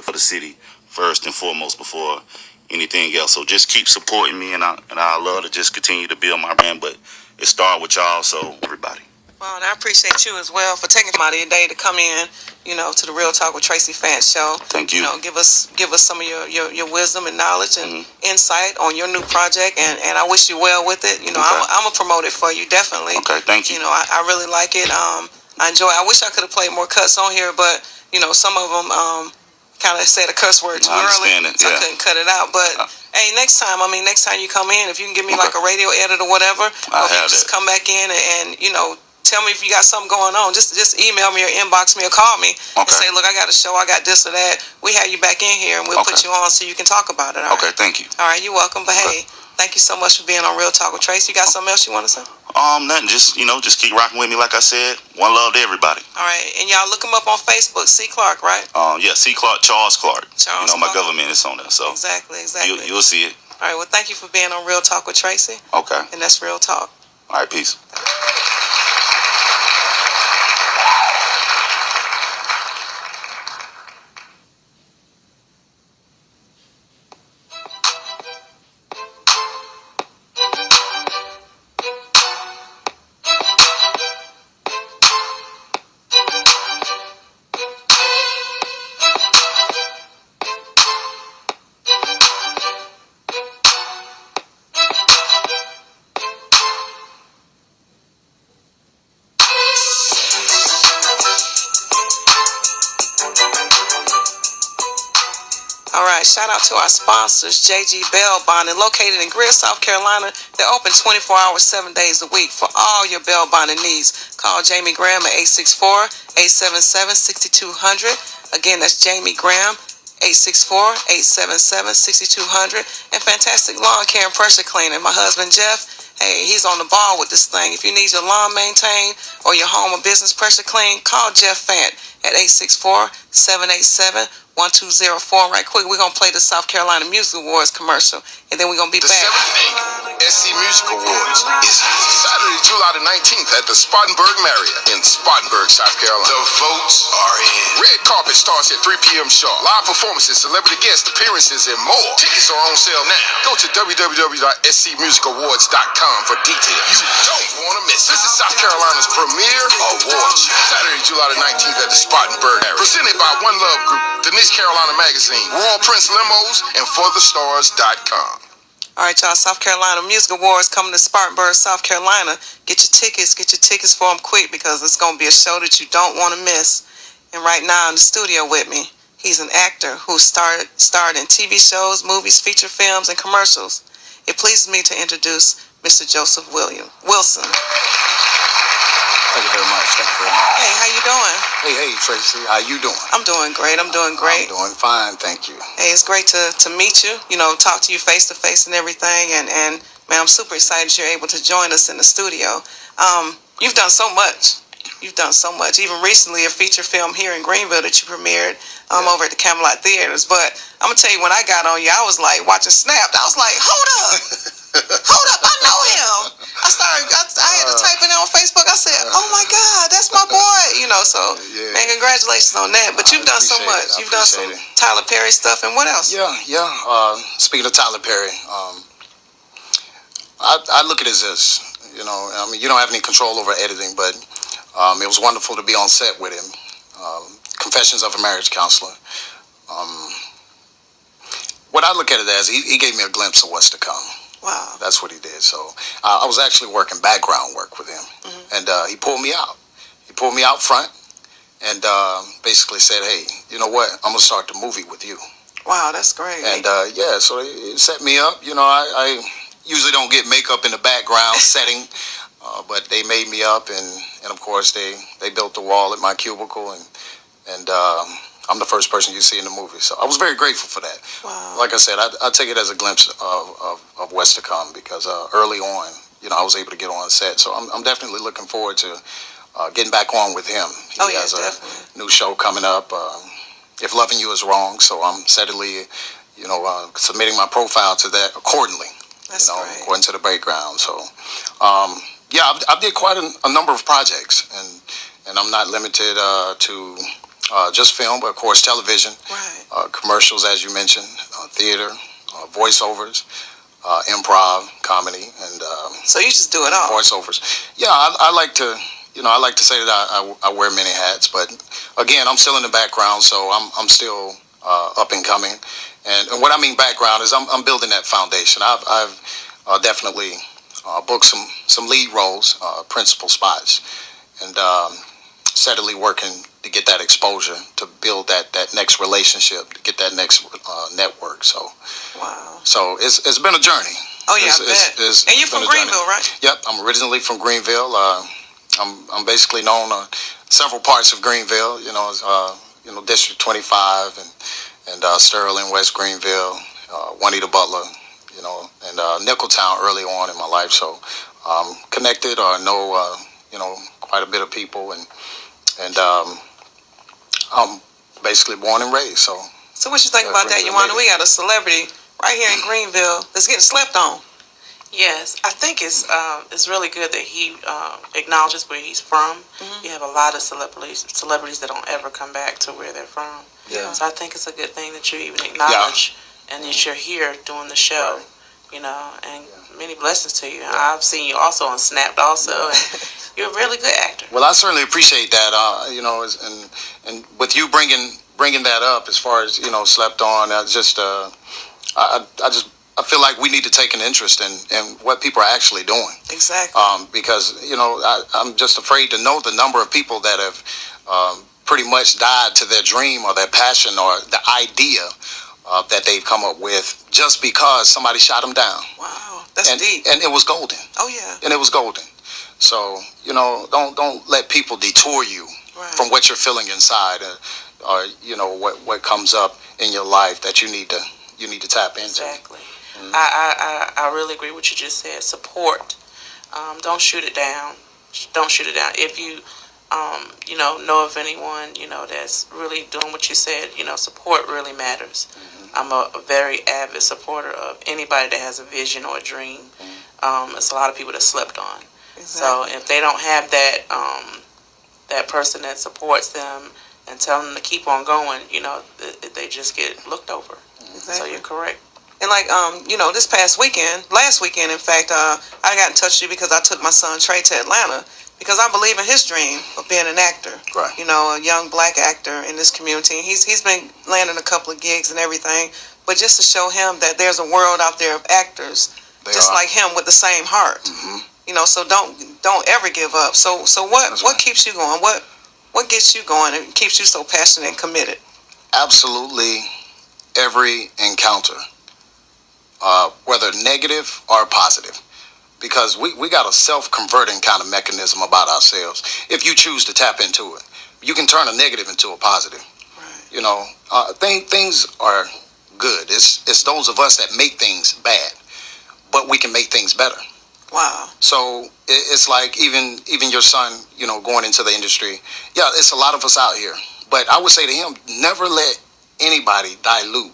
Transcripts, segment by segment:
it for the city first and foremost before anything else. So just keep supporting me, and I love to just continue to build my brand. But it started with y'all, so everybody. Well, and I appreciate you as well for taking time out of your day to come in, to the Real Talk with Traci Fant show. Thank you. Give us some of your wisdom and knowledge and insight on your new project, and I wish you well with it. Okay. I'm gonna promote it for you, definitely. Okay, thank you. I really like it. I enjoy it. I wish I could have played more cuts on here, but some of them kind of said a cuss word too early, so I couldn't cut it out. But hey, next time you come in, if you can give me like a radio edit or whatever, or if you just come back in and tell me if you got something going on. Just email me or inbox me or call me and say, look, I got a show, I got this or that. We have you back in here and we'll put you on so you can talk about it. All right? Okay, thank you. All right, you're welcome. But hey, thank you so much for being on Real Talk with Traci. You got something else you want to say? Nothing. Just keep rocking with me. Like I said, one love to everybody. All right, and y'all look him up on Facebook, C. Clark, right? Yeah, C. Clark, Charles Clark. Charles my Clark. government is on there. So exactly. You'll see it. All right. Well, thank you for being on Real Talk with Traci. Okay. And that's Real Talk. All right. Peace. All right, shout out to our sponsors, JG Bell Bonding, located in Greer, South Carolina. They're open 24 hours, 7 days a week for all your bell bonding needs. Call Jamie Graham at 864-877-6200. Again, that's Jamie Graham, 864-877-6200. And Fantastic Lawn Care and Pressure Cleaning. My husband, Jeff, hey, he's on the ball with this thing. If you need your lawn maintained or your home or business pressure clean, call Jeff Fant at 864-787-1204. Right quick, we're going to play the South Carolina Music Awards commercial, and then we're going to be back. The 7th SC Music Awards is Saturday, July the 19th at the Spartanburg Marriott in Spartanburg, South Carolina. The votes are in. Red carpet starts at 3 p.m. sharp. Live performances, celebrity guest appearances, and more. Tickets are on sale now. Go to www.scmusicawards.com for details. You don't want to miss it. This is South Carolina's premier award show. Saturday, July the 19th at the Spartanburg Marriott. Presented by One Love Group, Denise Carolina Magazine, Royal Prince Limos, and ForTheStars.com. All right, y'all, South Carolina Music Awards coming to Spartanburg, South Carolina. Get your tickets for them quick because it's going to be a show that you don't want to miss. And right now in the studio with me, he's an actor who starred in TV shows, movies, feature films, and commercials. It pleases me to introduce Mr. Joseph Wilson. Thank you very much. Hey, how you doing? Hey, Traci. How you doing? I'm doing great. I'm doing fine, thank you. Hey, it's great to meet you, talk to you face to face and everything. And man, I'm super excited you're able to join us in the studio. You've done so much. Even recently, a feature film here in Greenville that you premiered over at the Camelot Theaters. But I'm going to tell you, when I got on you, I was like watching Snapped. I was like, hold up. Hold up, I know him. I had to type it on Facebook. I said, oh my God, that's my boy. So, man, congratulations on that. But you've done so much. You've done some Tyler Perry stuff, and what else? Yeah. Speaking of Tyler Perry, I look at it as this, you don't have any control over editing, but it was wonderful to be on set with him. Confessions of a Marriage Counselor. What I look at it as, he gave me a glimpse of what's to come. Wow. That's what he did. So I was actually working background work with him, and he pulled me out. He pulled me out front and basically said, hey, you know what? I'm going to start the movie with you. Wow, that's great. And so it set me up. I usually don't get makeup in the background setting, but they made me up, and of course they built the wall at my cubicle, and I'm the first person you see in the movie. So I was very grateful for that. Wow. Like I said, I take it as a glimpse of what's to come, because early on, I was able to get on set. So I'm definitely looking forward to getting back on with him. He has definitely. A new show coming up, If Loving You Is Wrong. So I'm steadily, submitting my profile to that accordingly. That's great. According to the background. So, I did quite a number of projects, and I'm not limited to just film, but of course television, Right. commercials, as you mentioned, theater, voiceovers, improv, comedy, and So you just do it all. voiceovers. Yeah, I like to, I like to say that I wear many hats, but again, I'm still in the background, so I'm still up and coming. And what I mean background is I'm building that foundation. I've definitely booked some lead roles, principal spots, and steadily working to get that exposure, to build that next relationship, to get that next network. So Wow. so it's been a journey. Oh yeah, I bet. And you're from Greenville, right? Yep, I'm originally from Greenville. I'm basically known several parts of Greenville. District 25 and Sterling, West Greenville, Juanita Butler, and Nickeltown early on in my life. So connected or know quite a bit of people, and I'm basically born and raised. So what you think about that, Yolanda? We got a celebrity right here in Greenville that's getting slept on. Yes, I think it's really good that he acknowledges where he's from. Mhm. You have a lot of celebrities that don't ever come back to where they're from. Yeah. So I think it's a good thing that you even acknowledge and that you're here doing the show. Right. And many blessings to you. I've seen you also on Snapped also, and you're a really good actor. Well, I certainly appreciate that. And with you bringing that up as far as slept on, I feel like we need to take an interest in what people are actually doing. Exactly. Because I'm just afraid to know the number of people that have pretty much died to their dream or their passion or the idea that they've come up with just because somebody shot them down. Wow, that's deep. And it was golden. Oh yeah. And it was golden. So don't let people detour you Right. from what you're feeling inside, or what comes up in your life that you need to tap into. Exactly. I really agree with what you just said. Support. Don't shoot it down. Don't shoot it down. If you know of anyone that's really doing what you said, support really matters. I'm a very avid supporter of anybody that has a vision or a dream. It's a lot of people that slept on. Exactly. So if they don't have that person that supports them and tell them to keep on going, they just get looked over. Exactly. So you're correct. And this past last weekend, in fact, I got in touch with you because I took my son Traci to Atlanta because I believe in his dream of being an actor. Right. A young black actor in this community. He's been landing a couple of gigs and everything, but just to show him that there's a world out there of actors like him with the same heart. Mm-hmm. So don't ever give up. So what keeps you going? What gets you going and keeps you so passionate and committed? Absolutely every encounter, whether negative or positive, because we got a self-converting kind of mechanism about ourselves. If you choose to tap into it, you can turn a negative into a positive. Right. Things are good. It's those of us that make things bad, but we can make things better. Wow. So it's like even your son, going into the industry. Yeah, it's a lot of us out here, but I would say to him, never let anybody dilute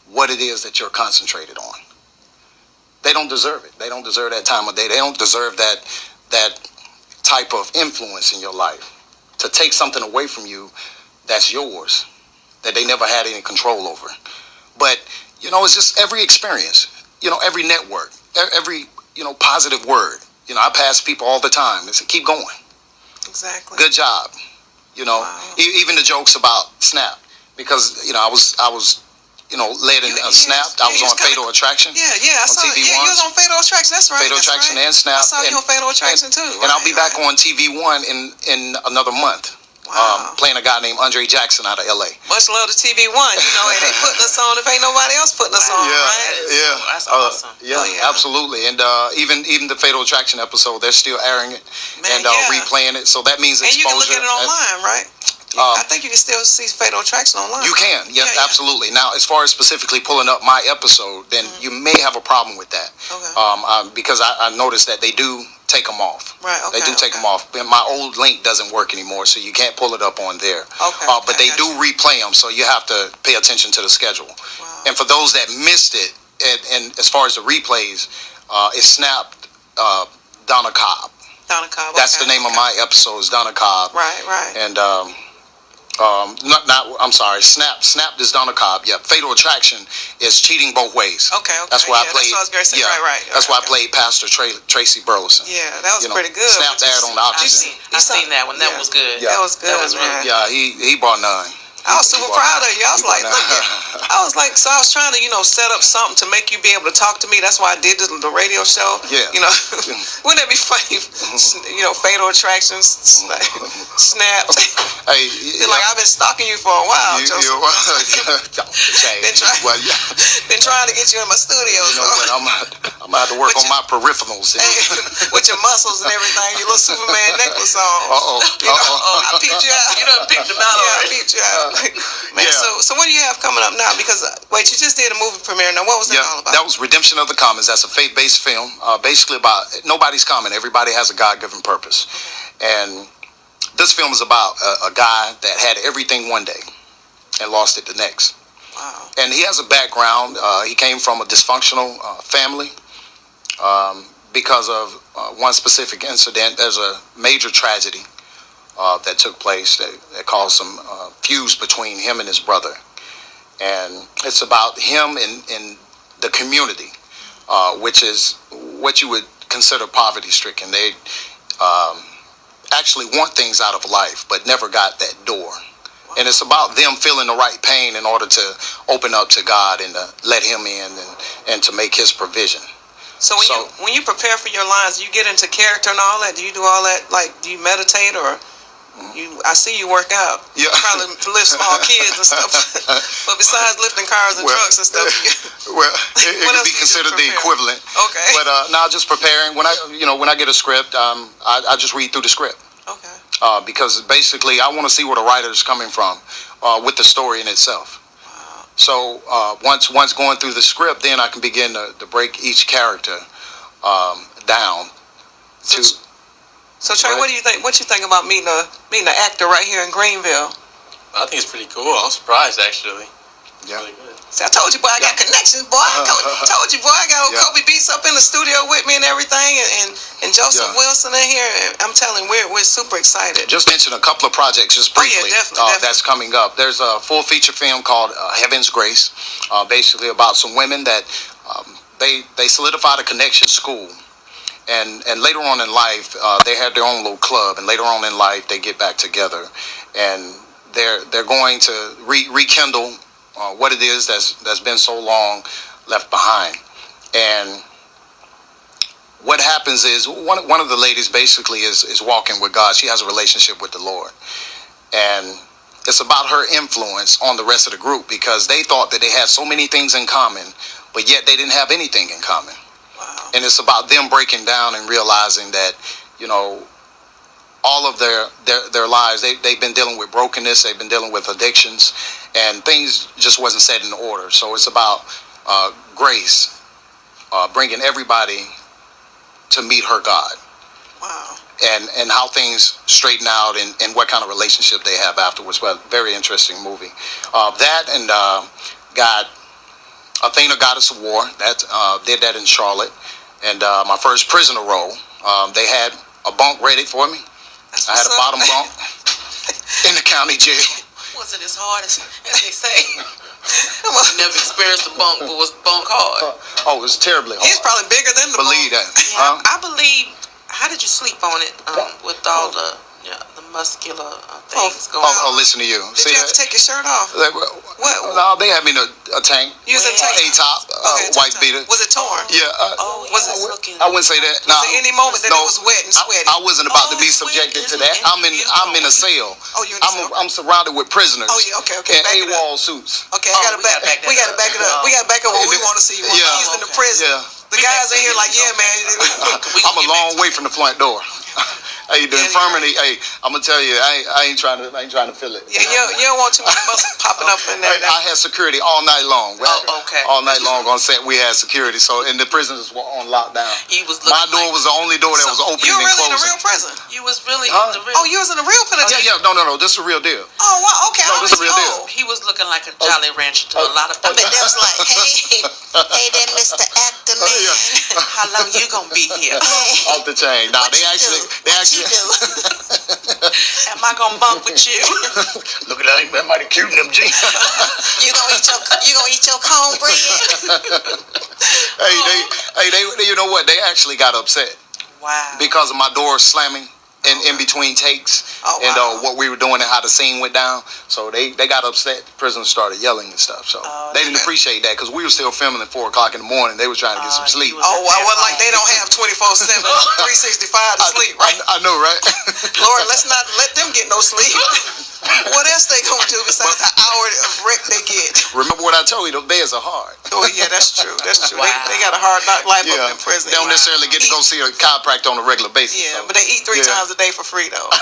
what it is that you're concentrated on. They don't deserve it. They don't deserve that time of day. They don't deserve that type of influence in your life to take something away from you that's yours, that they never had any control over. But it's just every experience, every network, every positive word. I pass people all the time. They say, keep going. Exactly. Good job. Wow. Even the jokes about Snap, because I was led in Snapped. I was on Fatal Attraction. Yeah, I saw TV1. Yeah, you was on Fatal Attraction. That's right. Fatal Attraction and Snap. I saw you on Fatal Attraction too. And I'll be back on TV1 in another month. Wow. Playing a guy named Andre Jackson out of LA. Much love to TV1. And they putting us on if ain't nobody else putting us on, right? Yeah. That's awesome. Yeah, absolutely. And even the Fatal Attraction episode, they're still airing it and replaying it. So that means exposure. And you can look at it online, right? I think you can still see Fatal Attraction online. You can, yeah, absolutely. Now, as far as specifically pulling up my episode, then you may have a problem with that. Okay. Because I noticed that they do take them off. Right, okay. They do take them off. My old link doesn't work anymore, so you can't pull it up on there. Okay. But they do replay them, so you have to pay attention to the schedule. Wow. And for those that missed it, and as far as the replays, it's Snapped Donna Cobb. Donna Cobb. That's the name of my episode, is Donna Cobb. Right. And I'm sorry. Snapped is Donna Cobb. Yeah. Fatal Attraction is Cheating Both Ways. Okay. That's why I played. That's what I was going to say. Yeah. Right. That's why I played Pastor Traci Burleson. Yeah, that was pretty good. Snapped ad on the opposite. I seen that one. That was good. Yeah. That was good. That was really Yeah. He brought none. I was super proud of you. I was like, look, I was trying to, set up something to make you be able to talk to me. That's why I did the radio show. Yeah. Wouldn't that be funny? Fatal Attractions, Snap. Hey, I've been stalking you for a while, Joseph. Been trying to get you in my studio. I'm gonna have to work on my peripherals. With your muscles and everything, your little Superman necklace on. I peeped you out. You done picked them out. I peeped you out. Man, so what do you have coming up now? Because you just did a movie premiere. Now, what was that all about? That was Redemption of the Commons. That's a faith-based film, basically about nobody's common. Everybody has a God-given purpose, and this film is about a guy that had everything one day and lost it the next. Wow. And he has a background. He came from a dysfunctional family. Because of one specific incident, there's a major tragedy that took place that caused some fuse between him and his brother. And it's about him in the community, which is what you would consider poverty-stricken. They actually want things out of life, but never got that door. And it's about them feeling the right pain in order to open up to God and to let him in and to make his provision. So when you prepare for your lines, do you get into character and all that? Do you do all that? Do you meditate or I see you work out. Yeah. You probably lift small kids and stuff. But besides lifting cars and trucks and stuff, it could be considered the equivalent. Okay. But now just preparing. When I get a script, I just read through the script. Okay. Because basically I want to see where the writer's coming from with the story in itself. So once going through the script, then I can begin to break each character down. So Trey, what do you think? What you think about meeting an actor right here in Greenville? I think it's pretty cool. I'm surprised actually. Yeah. Really good. See, I told you, boy, I got connections, boy. I told you, boy, I got Kobe Beats up in the studio with me and everything, and Joseph Wilson in here. And I'm telling you, we're super excited. Just mention a couple of projects, just briefly. Definitely. That's coming up. There's a full feature film called Heaven's Grace, basically about some women that they solidified a connection school. And later on in life, they had their own little club. And later on in life, they get back together, and they're going to rekindle what it is that's been so long left behind. And what happens is one of the ladies basically is walking with God. She has a relationship with the Lord, and it's about her influence on the rest of the group because they thought that they had so many things in common, but yet they didn't have anything in common. Wow. And it's about them breaking down and realizing that, all of their lives, they've been dealing with brokenness, they've been dealing with addictions, and things just wasn't set in order. So it's about grace, bringing everybody to meet her God. Wow. And how things straighten out and what kind of relationship they have afterwards. Well, very interesting movie. That and got Athena, Goddess of War. That did that in Charlotte. And my first prisoner role, they had a bunk ready for me. I had a bottom bunk in the county jail. Was it as hard as they say? I never experienced a bunk, but was bunk hard? It was terribly hard. He's probably bigger than the Believe bunk. that. Yeah, I believe. How did you sleep on it with all the muscular things going on? Listen to you. Did you have to take your shirt off? What? No, they had me in a tank. You was in tank? A-top, white beater. Was it torn? Yeah. Was it looking? I wouldn't say that. Was there any moment that it was wet and sweaty? I wasn't about to be subjected to that. I'm in a cell. Oh, you're in a cell. I'm surrounded with prisoners. Oh, yeah, okay. And Back it up. AWOL suits. Okay, we gotta back it up. We gotta back up what we want to see. You want used in the prison. Yeah. The guys in here like, yeah, man. I'm a long way from the front door. Hey, the infirmity. Hey, I'm gonna tell you, I ain't trying to feel it. Yeah, you don't want too many muscles popping up in there. I had security all night long. Oh, okay. All night long on set, we had security. So, and the prisoners were on lockdown. My door was the only door that was open and closing. You were really in a real prison? You was really in the real. Oh, you was in a real penitentiary? Yeah. No. This is a real deal. Oh, wow. Okay. No, this is a real deal. He was looking like a Jolly Rancher to a lot of people. But that was like, hey there, Mr. Actor Man. How long you gonna be here? Off the chain. Nah, they actually you do? Am I gonna bump with you? Look at that mighty cute in them jeans. You gonna eat your cornbread? They, you know what? They actually got upset Wow. because of my door slamming in between takes and what we were doing and how the scene went down. So they got upset. The prisoners started yelling and stuff. So they didn't appreciate that because we were still filming at 4 o'clock in the morning. They was trying to get some sleep. Well, like they don't have 24/7, 365 to sleep, right? I know, right? Lord, let's not let them get no sleep. What else they gonna do besides the hour of wreck they get? Remember what I told you? Those beds are hard. Oh yeah, that's true. That's true. Wow. They got a hard life up in prison. They don't necessarily get to go see a chiropractor on a regular basis. Yeah, so. but they eat 3 times a day for free though.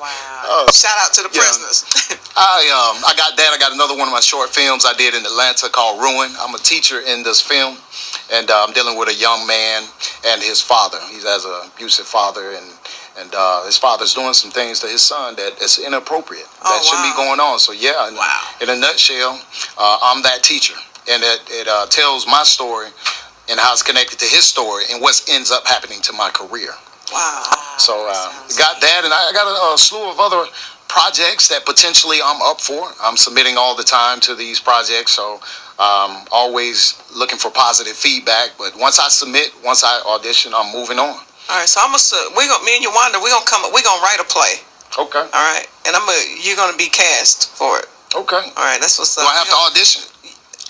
Wow. Shout out to the prisoners. I got that. I got another one of my short films I did in Atlanta called Ruin. I'm a teacher in this film, and I'm dealing with a young man and his father. He has an abusive father, and his father's doing some things to his son that is inappropriate. That shouldn't be going on. So yeah, in a nutshell, I'm that teacher, and it tells my story and how it's connected to his story and what ends up happening to my career. Wow. So got that, and I got a slew of other projects that potentially I'm up for. I'm submitting all the time to these projects, so always looking for positive feedback. But once I submit, once I audition, I'm moving on. All right, so me and Yawanda, we're gonna write a play. Okay. All right, and you're gonna be cast for it. Okay. All right, that's what's up. Do I have to audition?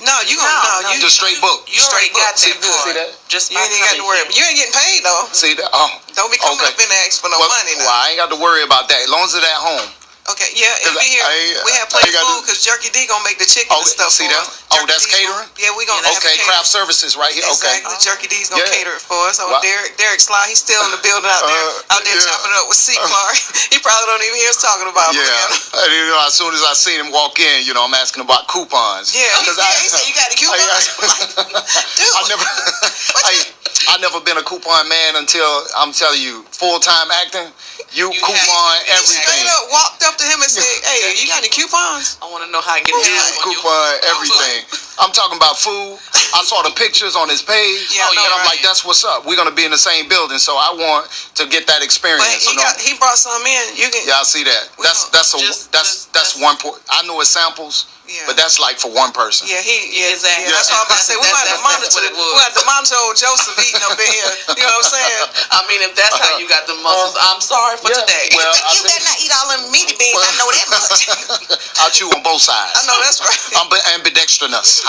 No, you gonna you just straight book. You already got that. See that? Just you ain't got to worry. You ain't getting paid though. See that? Oh. Don't be coming up in there asking for no money now. Well, I ain't got to worry about that as long as it's at home. Okay, yeah, it'll be here. We have plenty of food because Jerky D gonna make the chicken and stuff. See that? That's catering? Yeah, we gonna have craft services right here. Exactly. Okay. Jerky D's gonna cater it for us. Derek Sly, he's still in the building out there chopping it up with C. Clark. He probably don't even hear us talking about it. Yeah. And, as soon as I seen him walk in, I'm asking about coupons. Yeah, he said you got the coupons. Dude, I never been a coupon man until I'm telling you, full-time acting. You coupon everything. He straight up walked up to him and said, "Hey, you got any coupons?" I want to know how I get coupon everything. I'm talking about food. I saw the pictures on his page, and I'm like, "That's what's up. We're gonna be in the same building, so I want to get that experience." But he brought some in. You can. Yeah, I see that. That's one point. I know it's samples. Yeah. But that's like for one person. Yeah, exactly. Yeah. That's what I'm about to say. We got to monitor old Joseph eating up in here. You know what I'm saying? I mean, if that's how you got the muscles, I'm sorry for today. Well, you better not eat all them meaty beans. I know that much. I'll chew on both sides. I know that's right. I'm ambidextrous.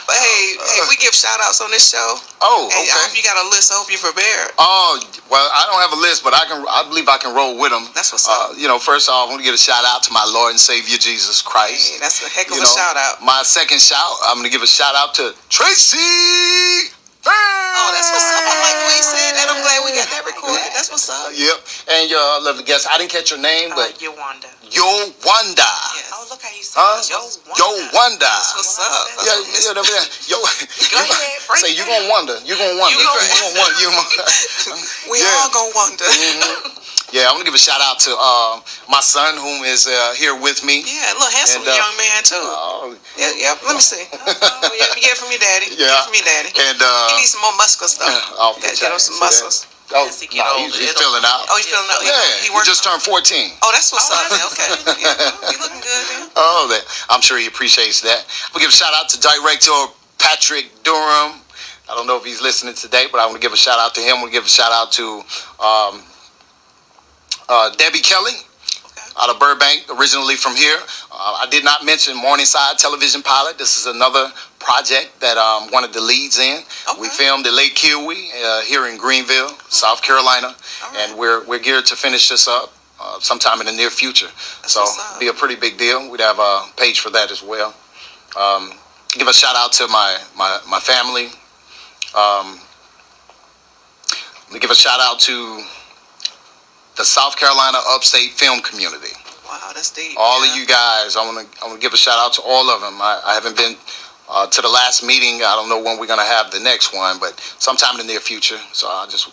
But hey, we give shout outs on this show. Oh, okay. I hope you got a list. I hope you're prepared. Oh, well, I don't have a list, but I believe I can roll with them. That's what's up. First off, I want to give a shout out to my Lord and Savior Jesus Christ. Hey, that's a heck of a shout out. My second shout, I'm going to give a shout out to Traci. Oh, that's what's up. I like the way you said that. I'm glad we got that recorded. That's what's up. Yep. And your lovely guest, I didn't catch your name, but Yawanda. Yawanda. Yes. Oh, look how you said Yawanda. That's what's up. Yo. Say you gonna wonder. You gonna wonder. We all gonna wonder. Yeah, I want to give a shout out to my son, whom is here with me. Yeah, look, handsome young man too. Yeah. Let me see. Get it from your daddy. Yeah. Get it from your daddy. And he needs some more muscle stuff. Get him some muscles. Oh, he's filling out. Oh, he's filling out. Yeah, he just turned 14. Oh, that's what's up. Okay. Yeah. He looking good, man. Oh, I'm sure he appreciates that. We'll give a shout out to Director Patrick Durham. I don't know if he's listening today, but I want to give a shout out to him. We'll give a shout out to Debbie Kelly out of Burbank, originally from here. I did not mention Morningside Television Pilot. This is another project that one of the leads in. Okay. We filmed at Lake Kiowee here in Greenville, South Carolina, and we're geared to finish this up sometime in the near future. So it'll be a pretty big deal. We'd have a page for that as well. Give a shout out to my family. Let me give a shout out to the South Carolina upstate film community. Wow, that's deep. All of you guys, I want to give a shout out to all of them. I haven't been to the last meeting. I don't know when we're going to have the next one, but sometime in the near future. So I just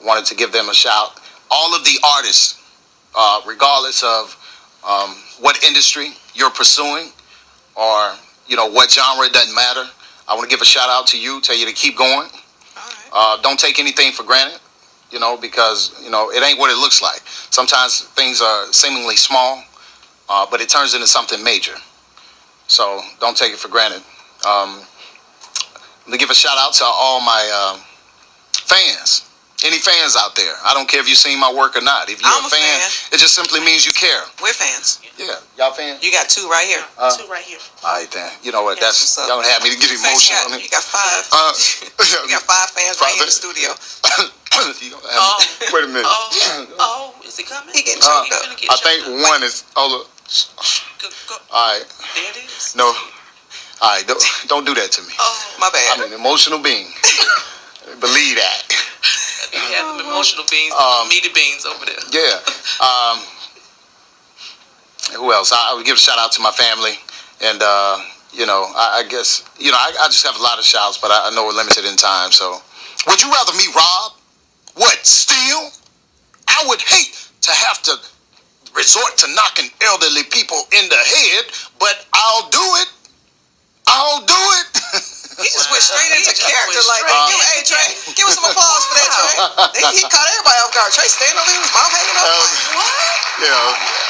wanted to give them a shout. All of the artists, regardless of what industry you're pursuing or what genre, it doesn't matter. I want to give a shout out to you, tell you to keep going. Don't take anything for granted, because, it ain't what it looks like. Sometimes things are seemingly small, but it turns into something major. So don't take it for granted. Let me give a shout out to all my fans. Any fans out there? I don't care if you've seen my work or not. If you're I'm a fan, it just simply means you care. We're fans. Yeah, y'all fans? You got 2 right here. 2 right here. All right, then. You know what? That's y'all have me to get emotional. You got 5. You got 5 fans right here in the studio. Wait a minute. Is it coming? He getting choked up. I think one is. Hold up. All right. There it is. No. All right. Don't do that to me. My bad. I'm an emotional being. Believe that. You have them emotional beans, meaty beans over there. Yeah. Who else? I would give a shout out to my family, and I guess I just have a lot of shouts, but I know we're limited in time. So, would you rather me rob? What? Steal? I would hate to have to resort to knocking elderly people in the head, but I'll do it. I'll do it. He just went straight into character. Like, hey, Trey, give us some applause for that, Trey. He caught everybody off guard. Trey standing over here, his mouth hanging up. Like, what?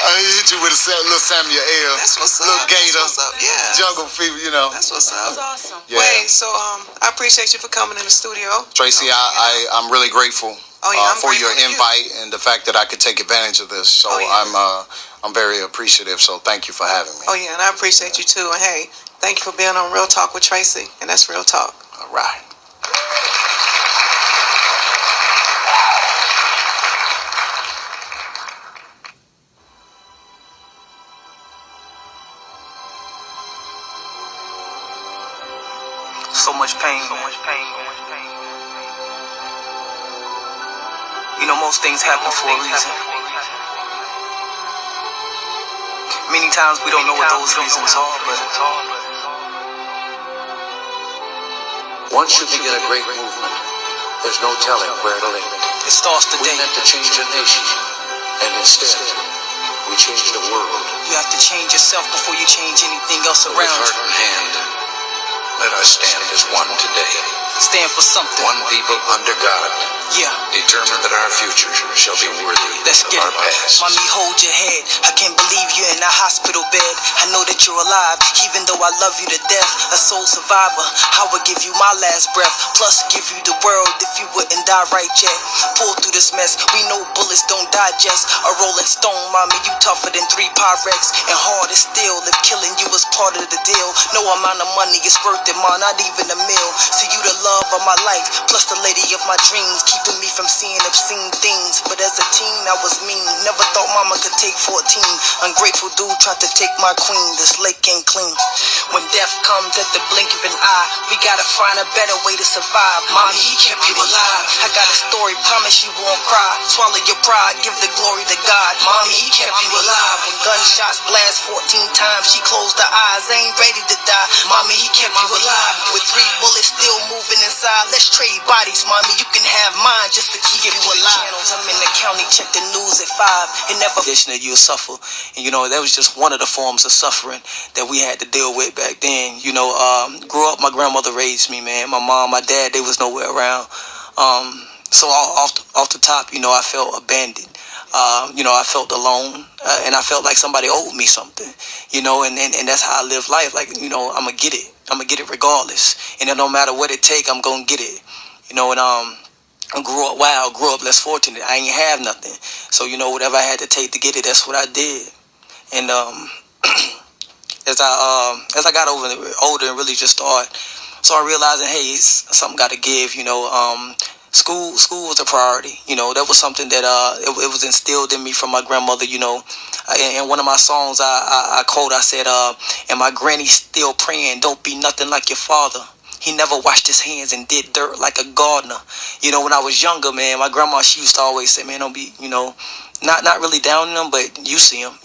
I hit you with a little Samuel L. That's what's up. Little Gator. That's what's up. Yeah. Jungle Fever, That's what's up. That's awesome. Yeah. Wayne, so I appreciate you for coming in the studio. Tracy, I'm really grateful for your invite and the fact that I could take advantage of this. So I'm very appreciative. So thank you for having me. Oh yeah, and I appreciate you too. And hey, thank you for being on Real Talk with Tracy, and that's Real Talk. All right. So much pain. Most things happen for a reason. Many times we don't know what those reasons are, but once you begin a great movement, there's no telling where it'll end. it starts today. We meant to change a nation, and instead, we changed the world. You have to change yourself before you change anything else With around heart you. in hand, let us stand as one today. Stand for something. One people under God, Yeah. determined that our future shall be worthy Let's of get our it. past. Mommy, hold your head. I can't believe you're in a hospital bed. I know that you're alive, even though I love you to death. A soul survivor, I would give you my last breath. Plus, give you the world if you wouldn't die right yet. Pull through this mess, we know bullets don't digest. A rolling stone, mommy, you tougher than 3 Pyrex. And hard as steel, if killing you was part of the deal. No amount of money is worth it, ma, not even a meal. See you the love of my life, plus the lady of my dreams, keeping me from seeing obscene things. But as a teen, I was mean. Never thought mama could take 14. Ungrateful dude tried to take my queen. This lake ain't clean. When death comes at the blink of an eye, we gotta find a better way to survive. Mommy, he kept you alive. I got a story, promise you won't cry. Swallow your pride, give the glory to God. Mommy, he kept you alive. When gunshots blast 14 times, she closed her eyes. Ain't ready to die. Mommy, he kept you alive. With 3 bullets still moving inside. Let's trade bodies, mommy. You can have mine just to keep you alive. I'm in the county, check the news at 5. It never that you'll suffer. And that was just one of the forms of suffering that we had to deal with back then. Grew up, my grandmother raised me, man. My mom, my dad, they was nowhere around. So off the top, I felt abandoned. I felt alone, and I felt like somebody owed me something, and that's how I live life. Like, I'm gonna get it. I'm gonna get it regardless. And no matter what it take, I'm gonna get it. I grew up wild, grew up less fortunate. I ain't have nothing. So, whatever I had to take to get it, that's what I did. And as I got older and really just started realizing, hey, something got to give. School was a priority. That was something that it was instilled in me from my grandmother. In one of my songs, I quote, I said, and my granny still praying, don't be nothing like your father. He never washed his hands and did dirt like a gardener. When I was younger, man, my grandma, she used to always say, man, don't be, not really down on them, but you see them,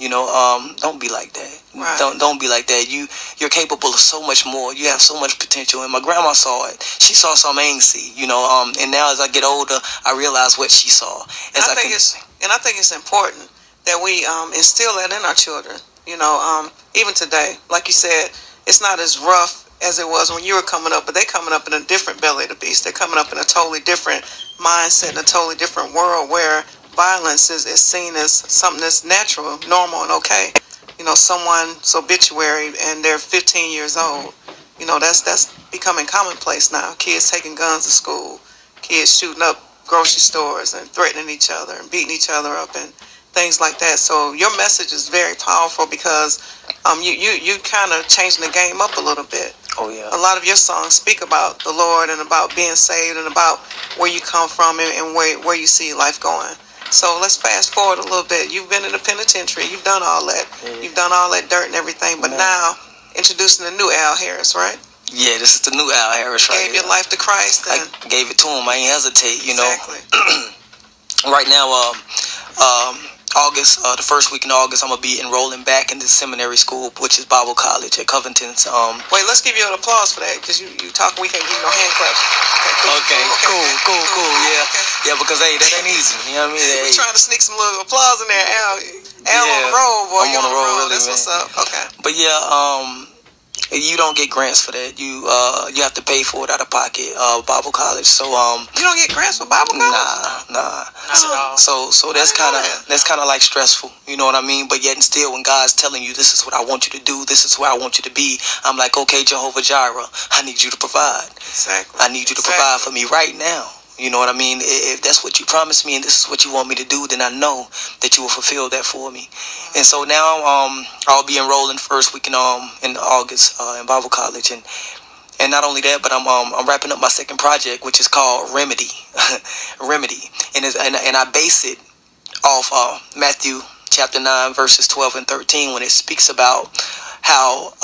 don't be like that. Right. Don't be like that. You're capable of so much more. You have so much potential. And my grandma saw it. She saw something I ain't see, and now as I get older, I realize what she saw. I think it's important that we instill that in our children. Even today, like you said, it's not as rough as it was when you were coming up, but they're coming up in a different belly of the beast. They're coming up in a totally different mindset, in a totally different world where violence is seen as something that's natural, normal, and okay. You know, someone's obituary and they're 15 years old. You know, that's becoming commonplace now. Kids taking guns to school, kids shooting up grocery stores and threatening each other and beating each other up and things like that. So your message is very powerful because you kind of changing the game up a little bit. Oh yeah. A lot of your songs speak about the Lord and about being saved and about where you come from and where you see life going. So let's fast forward a little bit. You've been in the penitentiary. You've done all that. Yeah. You've done all that dirt and everything. But now, introducing the new Al Harris, right? Yeah, this is the new Al Harris, right? Gave your life to Christ. I gave it to him. I ain't hesitate, you exactly. know. Right now, August, the first week in August, I'm gonna be enrolling back in the seminary school, which is Bible College at Covington's. Wait, let's give you an applause for that, because you talking, we can't give you no hand claps. Okay, cool. Yeah, okay. Yeah, because hey, that ain't easy. You know what I mean? We're trying to sneak some little applause in there, Al. Al on the road, boy. I'm on the road, really, that's man. What's up. Okay. But yeah, you don't get grants for that. You have to pay for it out of pocket. Bible College. So you don't get grants for Bible College? Nah. So that's kind of like stressful. You know what I mean? But yet and still, when God's telling you this is what I want you to do, this is where I want you to be, I'm like, okay, Jehovah Jireh, I need you to provide. Exactly. I need you to provide for me right now. You know what I mean? If that's what you promised me and this is what you want me to do, then I know that you will fulfill that for me. And so now I'll be enrolling first week in August in Bible College, and not only that, but I'm wrapping up my second project, which is called Remedy, and I base it off Matthew chapter 9 verses 12 and 13 when it speaks about how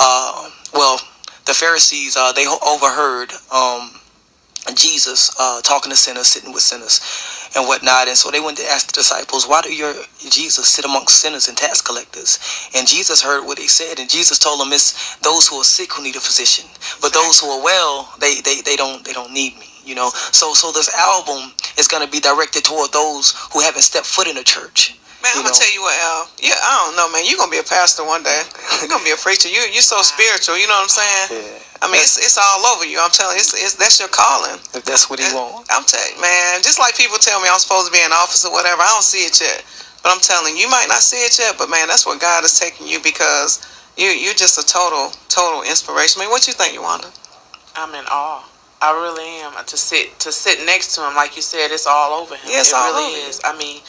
the Pharisees they overheard Jesus talking to sinners, sitting with sinners and whatnot. And so they went to ask the disciples, why do your Jesus sit amongst sinners and tax collectors? And Jesus heard what they said, and Jesus told them it's those who are sick who need a physician, but those who are well, they don't need me. You know, so this album is going to be directed toward those who haven't stepped foot in a church. Man, I'm gonna tell you what, Al. Yeah, I don't know, man. You're gonna be a pastor one day. You're gonna be a preacher. You're so spiritual. You know what I'm saying? Yeah. I mean, it's all over you. I'm telling you, it's that's your calling. If that's what he wants. I'm telling you, man. Just like people tell me I'm supposed to be in office or whatever, I don't see it yet. But I'm telling you, you might not see it yet, but man, that's where God is taking you, because you're just a total inspiration. I mean, what you think, Yolanda? I'm in awe. I really am. To sit next to him, like you said, it's all over him. Yeah, it really is. I mean,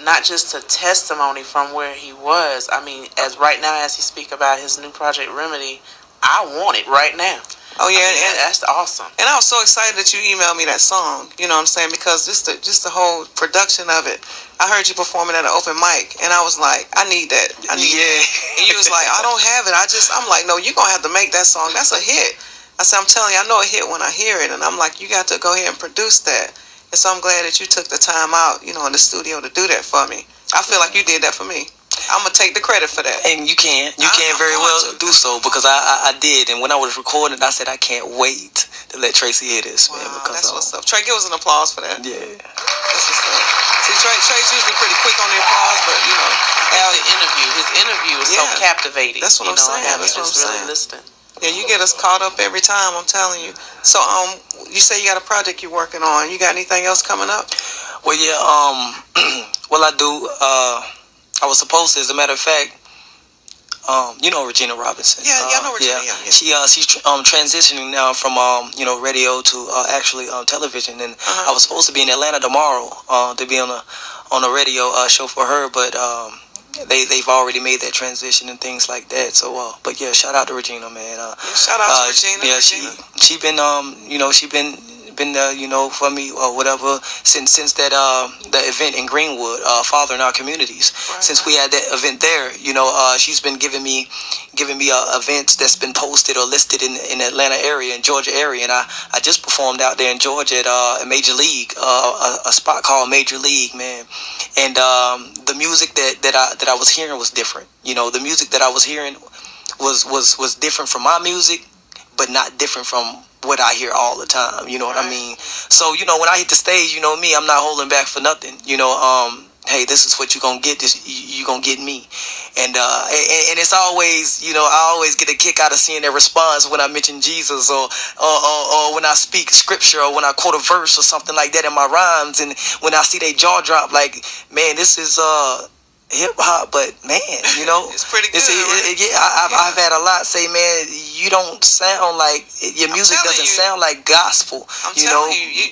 not just a testimony from where he was. I mean, as right now, as he speak about his new project Remedy, I want it right now. Oh yeah, and that's awesome. And I was so excited that you emailed me that song. You know what I'm saying? Because just the whole production of it. I heard you performing at an open mic, and I was like, I need that. I need that. And you was like, I don't have it. I'm like, no, you're gonna have to make that song. That's a hit. I said, I'm telling you, I know a hit when I hear it, and I'm like, you got to go ahead and produce that. And so I'm glad that you took the time out, you know, in the studio to do that for me. I feel like you did that for me. I'm gonna take the credit for that. And you can very well do so, because I did. And when I was recording, I said I can't wait to let Traci hear this, man. Because that's what's up. Trey, give us an applause for that. Yeah. That's what's up. See, Trey's usually pretty quick on the applause, but you know, his interview is so captivating. That's what I'm saying. That's what I'm saying. Really listening. Yeah, you get us caught up every time, I'm telling you. So, you say you got a project you're working on. You got anything else coming up? Well, yeah, well, I do. I was supposed to, as a matter of fact, you know Regina Robinson. Yeah, I know Regina. Yeah. She's transitioning now from radio to actually television, and I was supposed to be in Atlanta tomorrow to be on a radio show for her, but they've already made that transition and things like that. So, but yeah, shout out to Regina, man. Shout out to Regina. Yeah, she been she been for me or whatever since that the event in Greenwood, Father in Our Communities. Right. Since we had that event there, she's been giving me events that's been posted or listed in Atlanta area, in Georgia area, and I just performed out there in Georgia at Major League, a spot called Major League, man. And the music that I was hearing was different. The music that I was hearing was different from my music, but not different from what I hear all the time. You know what I mean? So, when I hit the stage, me, I'm not holding back for nothing. hey, this is what you're gonna get. This you gonna get me, and it's always, I always get a kick out of seeing their response when I mention Jesus, or when I speak scripture, or when I quote a verse or something like that in my rhymes, and when I see they jaw drop, like, man, this is hip hop, but man, it's pretty good. Yeah, I've had a lot say, man, you don't sound like your music doesn't sound like gospel. I'm telling you,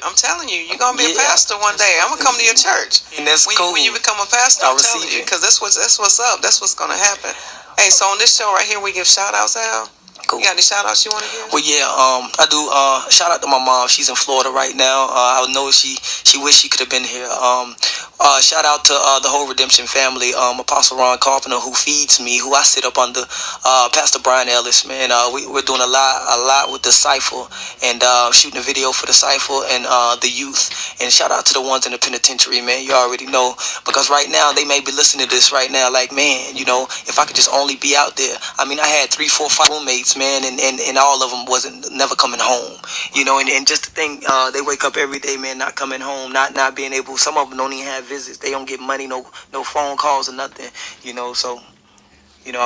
I'm telling you, you're gonna be a pastor one day. I'm gonna come to your church, and that's cool. When you become a pastor, I'm telling you, because that's what's up. That's what's gonna happen. Hey, so on this show right here, we give shout outs, Al. Cool. You got any shout outs you want to give? Well, yeah, I do. Shout out to my mom. She's in Florida right now. I know she wished she could have been here. Shout out to the whole Redemption family. Apostle Ron Carpenter, who feeds me, who I sit up under. Pastor Brian Ellis, man. We're doing a lot with the Cypher, and shooting a video for the Cypher and the youth. And shout out to the ones in the penitentiary, man. You already know, because right now they may be listening to this right now, like, man, if I could just only be out there. I mean, I had 3, 4, 5 roommates, man, and all of them never coming home, and just to think, they wake up every day, man, not coming home, not being able. Some of them don't even have visits. They don't get money, no phone calls or nothing, so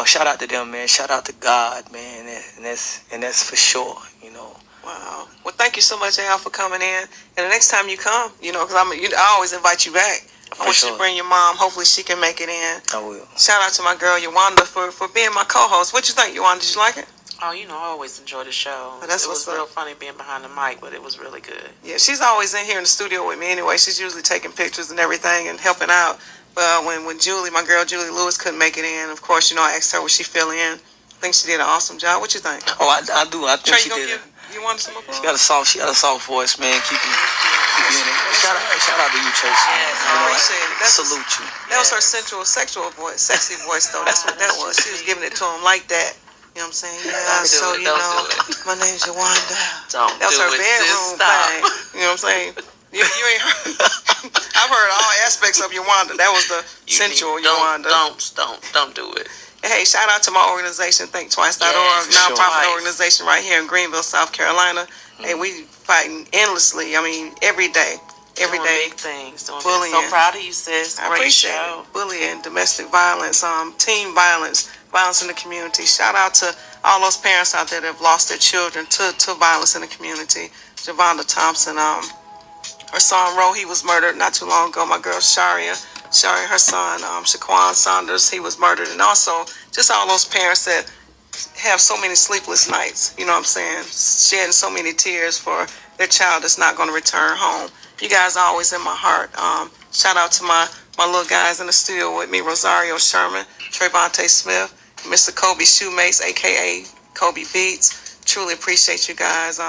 shout out to them, man. Shout out to God, man, and that's for sure, Wow. Well, thank you so much, Al, for coming in. And the next time you come, because I always invite you back. I want you to bring your mom. Hopefully she can make it in. I will. Shout out to my girl, Yawanda, for being my co-host. What you think, Yawanda? Did you like it? Oh, I always enjoy the show. Well, it was real funny being behind the mic, but it was really good. Yeah, she's always in here in the studio with me anyway. She's usually taking pictures and everything and helping out. But when my girl Julie Lewis couldn't make it in, of course, I asked her would she fill in. I think she did an awesome job. What you think? Oh, I do. I think Trey, she did. You wanted some applause? She got a soft voice, man. Keep you in it. Shout out to you, Traci. Yes, I appreciate it. Salute you. That was her sexual voice, sexy voice, though. That's what that was. She was giving it to him like that. You know what I'm saying? Yeah, so, my name's Yawanda. That was her bedroom thing. You know what I'm saying? You ain't heard. I've heard all aspects of Yawanda. That was the sensual Yawanda. Don't do it. Hey, shout out to my organization, ThinkTwice.org, nonprofit organization right here in Greenville, South Carolina. Hey, we fighting endlessly. I mean, every day. Every day. Big things. Bullying. So proud of you, sis. I Great appreciate show. it. Bullying, domestic violence, teen violence in the community. Shout out to all those parents out there that have lost their children to violence in the community. Javonda Thompson, her son Ro, he was murdered not too long ago. My girl Sharia, her son, Shaquan Saunders, he was murdered. And also just all those parents that have so many sleepless nights, you know what I'm saying, shedding so many tears for their child that's not going to return home. You guys are always in my heart. Shout out to my little guys in the studio with me, Rosario Sherman, Trayvonte Smith, Mr. Kobe Shoemates, a.k.a. Kobe Beats. Truly appreciate you guys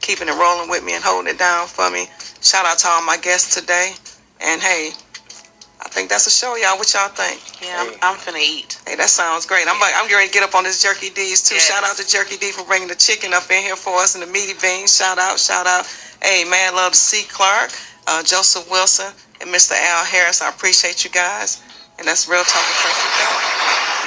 keeping it rolling with me and holding it down for me. Shout out to all my guests today. And, hey, I think that's a show, y'all. What y'all think? Yeah, I'm finna eat. Hey, that sounds great. I'm getting ready to get up on this Jerky D's, too. Yes. Shout out to Jerky D for bringing the chicken up in here for us and the meaty beans. Shout out. Hey, man, love to C. Clark, Joseph Wilson, and Mr. Al Harris. I appreciate you guys. And that's Real Talk with Traci.